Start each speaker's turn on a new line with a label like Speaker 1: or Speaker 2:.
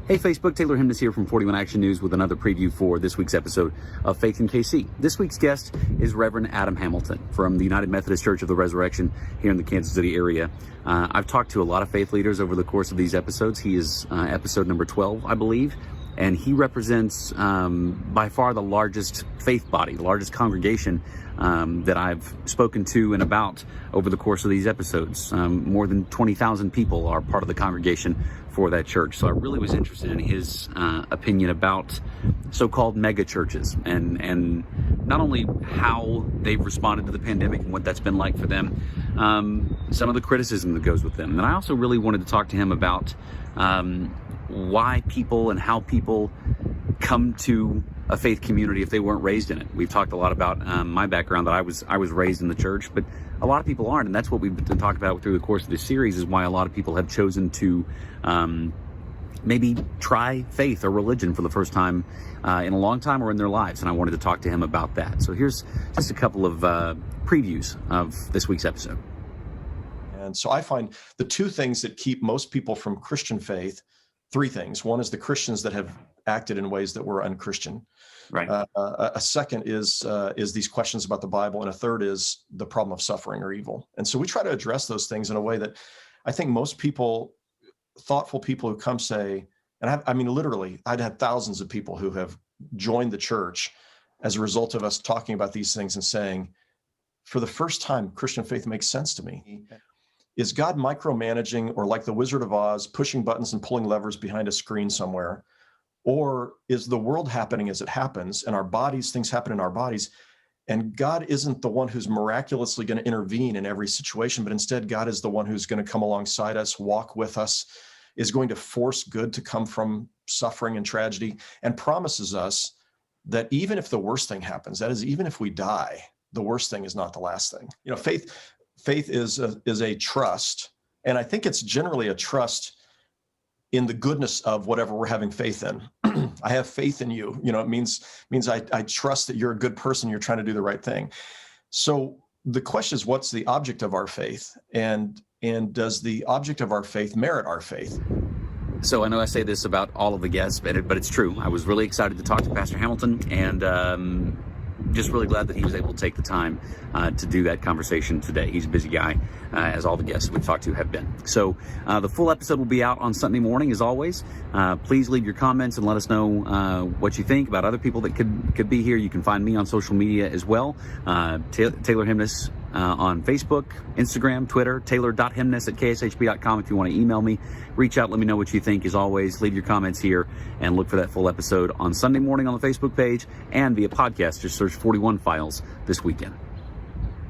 Speaker 1: Hey Facebook, Taylor Hemness here from 41 Action News with another preview for this week's episode of Faith in KC. This week's guest is Reverend Adam Hamilton from the United Methodist Church of the Resurrection here in the Kansas City area. I've talked to a lot of faith leaders over the course of these episodes. He is episode number 12, I believe, and he represents by far the largest faith body, the largest congregation that I've spoken to and about over the course of these episodes. More than 20,000 people are part of the congregation for that church. So I really was interested in his opinion about so-called mega churches and not only how they've responded to the pandemic and what that's been like for them, some of the criticism that goes with them. And I also really wanted to talk to him about why people and how people come to a faith community if they weren't raised in it. We've talked a lot about my background, that I was raised in the church, but a lot of people aren't, and that's what we've been talking about through the course of this series, is why a lot of people have chosen to maybe try faith or religion for the first time in a long time or in their lives, and I wanted to talk to him about that. So here's just a couple of previews of this week's episode.
Speaker 2: And so I find the two things that keep most people from Christian faith, three things. One is the Christians that have acted in ways that were unchristian.
Speaker 1: Right.
Speaker 2: A second is these questions about the Bible, and a third is the problem of suffering or evil. And so we try to address those things in a way that I think most people, thoughtful people who come say, and I mean, literally, I'd had thousands of people who have joined the church as a result of us talking about these things and saying, for the first time, Christian faith makes sense to me. Is God micromanaging, or like the Wizard of Oz, pushing buttons and pulling levers behind a screen somewhere? Or is the world happening as it happens, and our bodies, things happen in our bodies, and God isn't the one who's miraculously going to intervene in every situation, but instead God is the one who's going to come alongside us, walk with us, is going to force good to come from suffering and tragedy, and promises us that even if the worst thing happens, that is, even if we die, the worst thing is not the last thing. You know, faith is a trust, and I think it's generally a trust in the goodness of whatever we're having faith in. I have faith in you. You know, it means I trust that you're a good person. You're trying to do the right thing. So the question is, what's the object of our faith, and does the object of our faith merit our faith?
Speaker 1: So I know I say this about all of the guests, but it's true. I was really excited to talk to Pastor Hamilton, and just really glad that he was able to take the time to do that conversation today. He's a busy guy, as all the guests we've talked to have been. So the full episode will be out on Sunday morning, as always. Please leave your comments and let us know what you think about other people that could be here. You can find me on social media as well. Taylor Hemness on Facebook, Instagram, Twitter, taylor.hemness@kshb.com if you want to email me. Reach out, let me know what you think. As always, leave your comments here and look for that full episode on Sunday morning on the Facebook page and via podcast. Just search 41 Files this weekend.